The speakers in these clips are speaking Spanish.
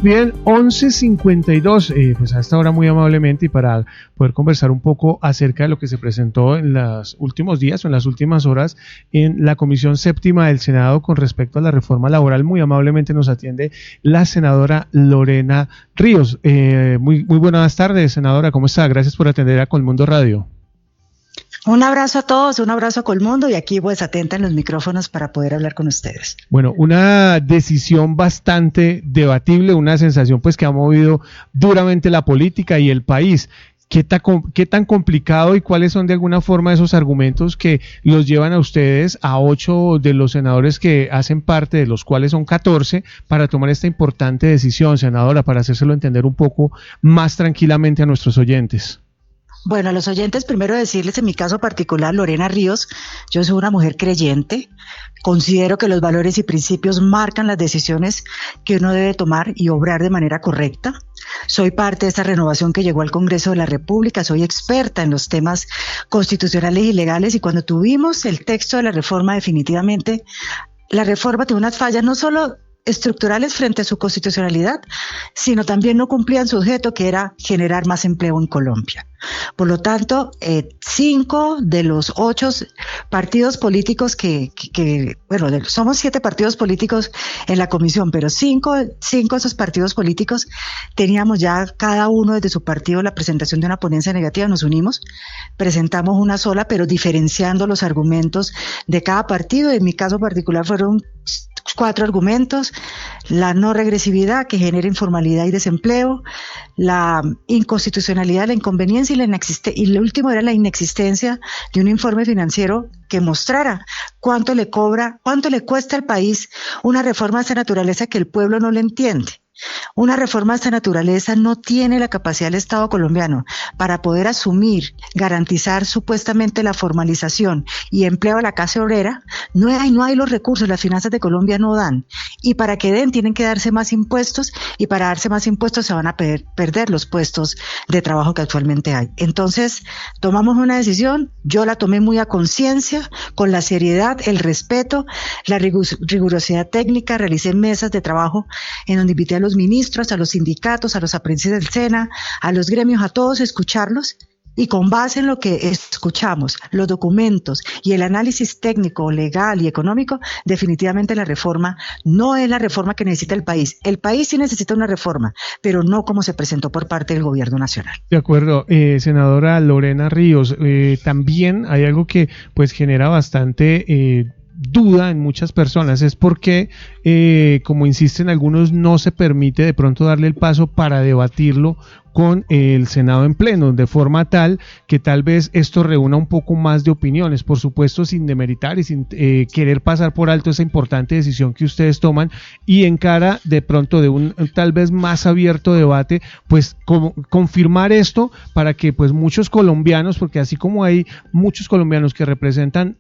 Bien, 11:52, pues a esta hora muy amablemente y para poder conversar un poco acerca de lo que se presentó en los últimos días o en las últimas horas en la Comisión Séptima del Senado con respecto a la reforma laboral, muy amablemente nos atiende la senadora Lorena Ríos. Muy buenas tardes, senadora, ¿cómo está? Gracias por atender a Colmundo Radio. Un abrazo a todos, un abrazo a Colmundo y aquí pues atenta en los micrófonos para poder hablar con ustedes. Bueno, una decisión bastante debatible, una sensación pues que ha movido duramente la política y el país. ¿Qué tan complicado y cuáles son de alguna forma esos argumentos que los llevan a ustedes, a 8 de los senadores que hacen parte, de los cuales son 14, para tomar esta importante decisión, senadora, para hacérselo entender un poco más tranquilamente a nuestros oyentes? Bueno, a los oyentes primero decirles, en mi caso particular, Lorena Ríos, yo soy una mujer creyente, considero que los valores y principios marcan las decisiones que uno debe tomar y obrar de manera correcta. Soy parte de esta renovación que llegó al Congreso de la República, soy experta en los temas constitucionales y legales y cuando tuvimos el texto de la reforma definitivamente, la reforma tiene unas fallas no solo estructurales frente a su constitucionalidad, sino también no cumplían su objeto que era generar más empleo en Colombia. Por lo tanto, 5 de los 8 partidos políticos somos 7 partidos políticos en la comisión, pero 5 de esos partidos políticos teníamos ya cada uno desde su partido la presentación de una ponencia negativa, nos unimos, presentamos una sola, pero diferenciando los argumentos de cada partido. En mi caso particular fueron 4 argumentos: la no regresividad que genera informalidad y desempleo, la inconstitucionalidad, la inconveniencia y lo último era la inexistencia de un informe financiero que mostrara cuánto le cuesta al país una reforma de esta naturaleza que el pueblo no le entiende. Una reforma de esta naturaleza no tiene la capacidad del Estado colombiano para poder asumir, garantizar supuestamente la formalización y empleo a la clase obrera. No hay los recursos, las finanzas de Colombia no dan. Y para que den, tienen que darse más impuestos y para darse más impuestos se van a perder los puestos de trabajo que actualmente hay. Entonces, tomamos una decisión, yo la tomé muy a conciencia, con la seriedad, el respeto, la rigurosidad técnica, realicé mesas de trabajo en donde invité a los ministros, a los sindicatos, a los aprendices del SENA, a los gremios, a todos, escucharlos y con base en lo que escuchamos, los documentos y el análisis técnico, legal y económico, definitivamente la reforma no es la reforma que necesita el país. El país sí necesita una reforma, pero no como se presentó por parte del gobierno nacional. De acuerdo, senadora Lorena Ríos, también hay algo que pues genera bastante duda en muchas personas, es porque como insisten algunos, no se permite de pronto darle el paso para debatirlo con el Senado en pleno, de forma tal que tal vez esto reúna un poco más de opiniones, por supuesto sin demeritar y sin querer pasar por alto esa importante decisión que ustedes toman, y en cara de pronto de un tal vez más abierto debate, pues confirmar esto para que pues muchos colombianos, porque así como hay muchos colombianos que representan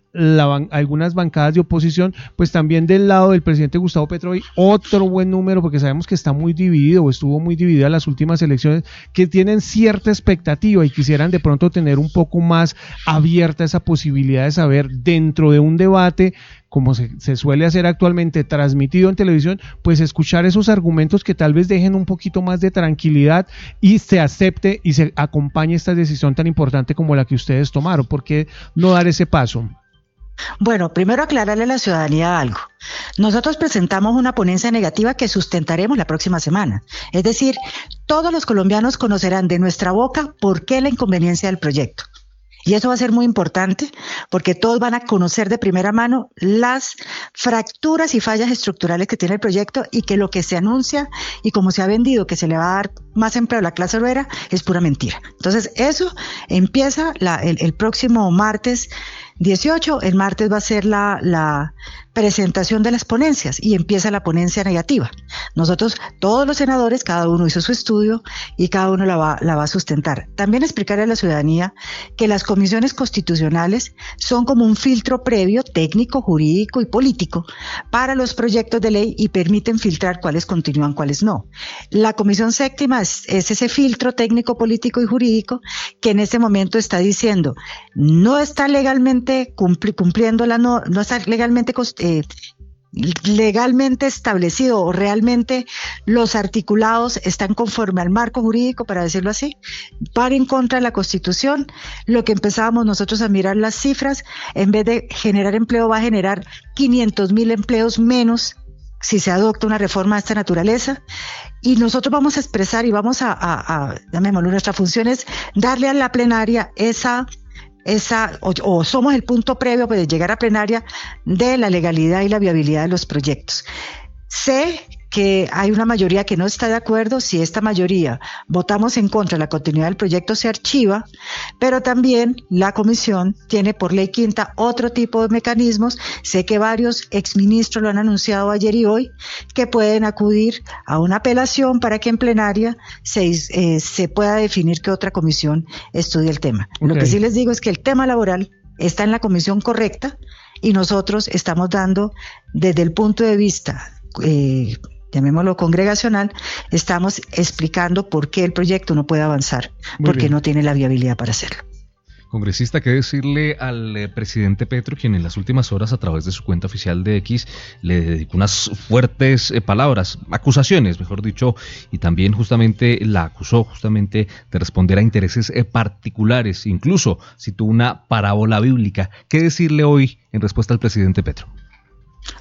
algunas bancadas de oposición, pues también del lado del presidente Gustavo Petro hay otro buen número, porque sabemos que está muy dividido o estuvo muy dividida las últimas elecciones, que tienen cierta expectativa y quisieran de pronto tener un poco más abierta esa posibilidad de saber dentro de un debate, como se suele hacer actualmente, transmitido en televisión, pues escuchar esos argumentos que tal vez dejen un poquito más de tranquilidad y se acepte y se acompañe esta decisión tan importante como la que ustedes tomaron. ¿Por qué no dar ese paso? Bueno, primero aclararle a la ciudadanía algo. Nosotros presentamos una ponencia negativa que sustentaremos la próxima semana. Es decir, todos los colombianos conocerán de nuestra boca por qué la inconveniencia del proyecto. Y eso va a ser muy importante porque todos van a conocer de primera mano las fracturas y fallas estructurales que tiene el proyecto y que lo que se anuncia y como se ha vendido que se le va a dar más empleo a la clase obrera es pura mentira. Entonces eso empieza el próximo martes 18, el martes va a ser la presentación de las ponencias y empieza la ponencia negativa. Nosotros, todos los senadores, cada uno hizo su estudio y cada uno la va a sustentar. También explicarle a la ciudadanía que las comisiones constitucionales son como un filtro previo, técnico, jurídico y político para los proyectos de ley y permiten filtrar cuáles continúan, cuáles no. La comisión séptima es ese filtro técnico, político y jurídico que en este momento está diciendo no está legalmente cumpliendo no está legalmente legalmente establecido o realmente los articulados están conforme al marco jurídico, para decirlo así, van en contra de la Constitución. Lo que empezábamos nosotros a mirar las cifras, en vez de generar empleo, va a generar 500,000 empleos menos si se adopta una reforma de esta naturaleza. Y nosotros vamos a expresar y vamos llamémoslo, nuestra función es darle a la plenaria o somos el punto previo de llegar a plenaria de la legalidad y la viabilidad de los proyectos. Sé que hay una mayoría que no está de acuerdo. Si esta mayoría votamos en contra, la continuidad del proyecto se archiva, pero también la comisión tiene por ley quinta otro tipo de mecanismos. Sé que varios exministros lo han anunciado ayer y hoy, que pueden acudir a una apelación para que en plenaria se pueda definir que otra comisión estudie el tema. Okay. Lo que sí les digo es que el tema laboral está en la comisión correcta y nosotros estamos dando desde el punto de vista llamémoslo congregacional, estamos explicando por qué el proyecto no puede avanzar, porque no tiene la viabilidad para hacerlo. Congresista, ¿qué decirle al presidente Petro, quien en las últimas horas a través de su cuenta oficial de X le dedicó unas fuertes palabras, acusaciones, mejor dicho, y también justamente la acusó de responder a intereses particulares, incluso citó una parábola bíblica? ¿Qué decirle hoy en respuesta al presidente Petro?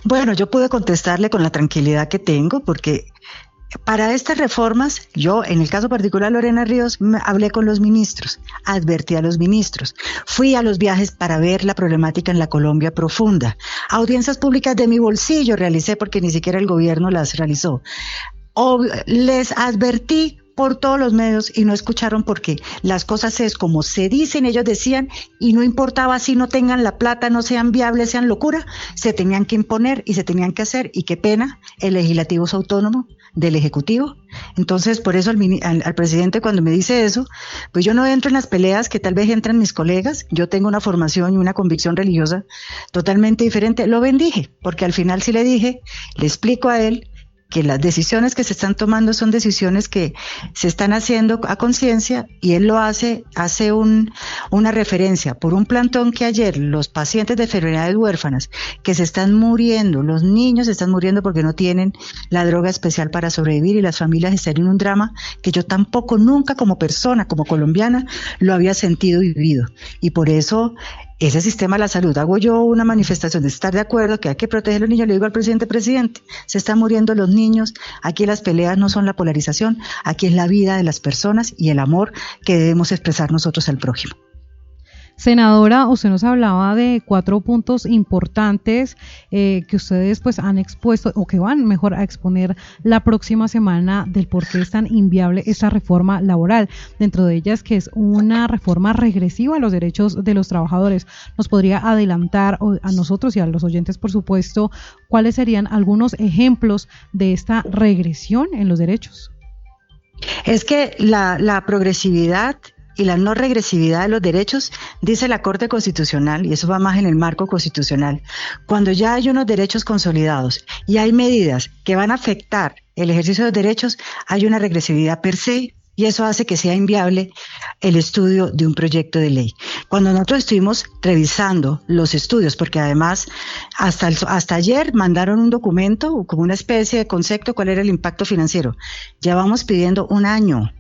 Bueno, yo pude contestarle con la tranquilidad que tengo, porque para estas reformas, yo en el caso particular Lorena Ríos, hablé con los ministros, advertí a los ministros, fui a los viajes para ver la problemática en la Colombia profunda, audiencias públicas de mi bolsillo realicé, porque ni siquiera el gobierno las realizó, les advertí por todos los medios y no escucharon, porque las cosas es como se dicen, ellos decían, y no importaba si no tengan la plata, no sean viables, sean locura, se tenían que imponer y se tenían que hacer, y qué pena, el legislativo es autónomo del ejecutivo. Entonces, por eso al presidente, cuando me dice eso, pues yo no entro en las peleas que tal vez entran mis colegas. Yo tengo una formación y una convicción religiosa totalmente diferente. Lo bendije, porque al final sí le dije, le explico a él que las decisiones que se están tomando son decisiones que se están haciendo a conciencia, y él lo hace una referencia por un plantón que ayer los pacientes de enfermedades huérfanas que se están muriendo, los niños se están muriendo porque no tienen la droga especial para sobrevivir, y las familias están en un drama que yo tampoco nunca como persona, como colombiana, lo había sentido y vivido. Y por eso ese sistema de la salud, hago yo una manifestación de estar de acuerdo que hay que proteger a los niños. Le digo al presidente, se están muriendo los niños, aquí las peleas no son la polarización, aquí es la vida de las personas y el amor que debemos expresar nosotros al prójimo. Senadora, usted nos hablaba de 4 puntos importantes que ustedes pues han expuesto, o que van mejor a exponer la próxima semana, del por qué es tan inviable esta reforma laboral. Dentro de ellas, que es una reforma regresiva a los derechos de los trabajadores. ¿Nos podría adelantar a nosotros y a los oyentes, por supuesto, cuáles serían algunos ejemplos de esta regresión en los derechos? Es que la progresividad y la no regresividad de los derechos, dice la Corte Constitucional, y eso va más en el marco constitucional, cuando ya hay unos derechos consolidados y hay medidas que van a afectar el ejercicio de los derechos, hay una regresividad per se, y eso hace que sea inviable el estudio de un proyecto de ley. Cuando nosotros estuvimos revisando los estudios, porque además hasta ayer mandaron un documento como una especie de concepto, cuál era el impacto financiero, ya vamos pidiendo un año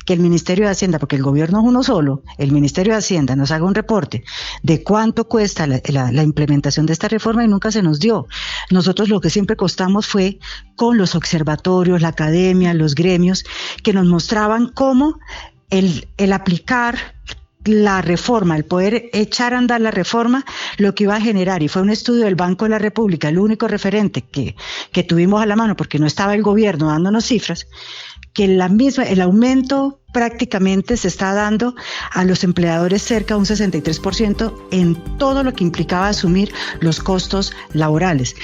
que el Ministerio de Hacienda, porque el gobierno es uno solo, el Ministerio de Hacienda nos haga un reporte de cuánto cuesta la implementación de esta reforma, y nunca se nos dio. Nosotros lo que siempre costamos fue con los observatorios, la academia, los gremios, que nos mostraban cómo el aplicar la reforma, el poder echar a andar la reforma, lo que iba a generar, y fue un estudio del Banco de la República, el único referente que tuvimos a la mano, porque no estaba el gobierno dándonos cifras, que el aumento prácticamente se está dando a los empleadores cerca de un 63% en todo lo que implicaba asumir los costos laborales.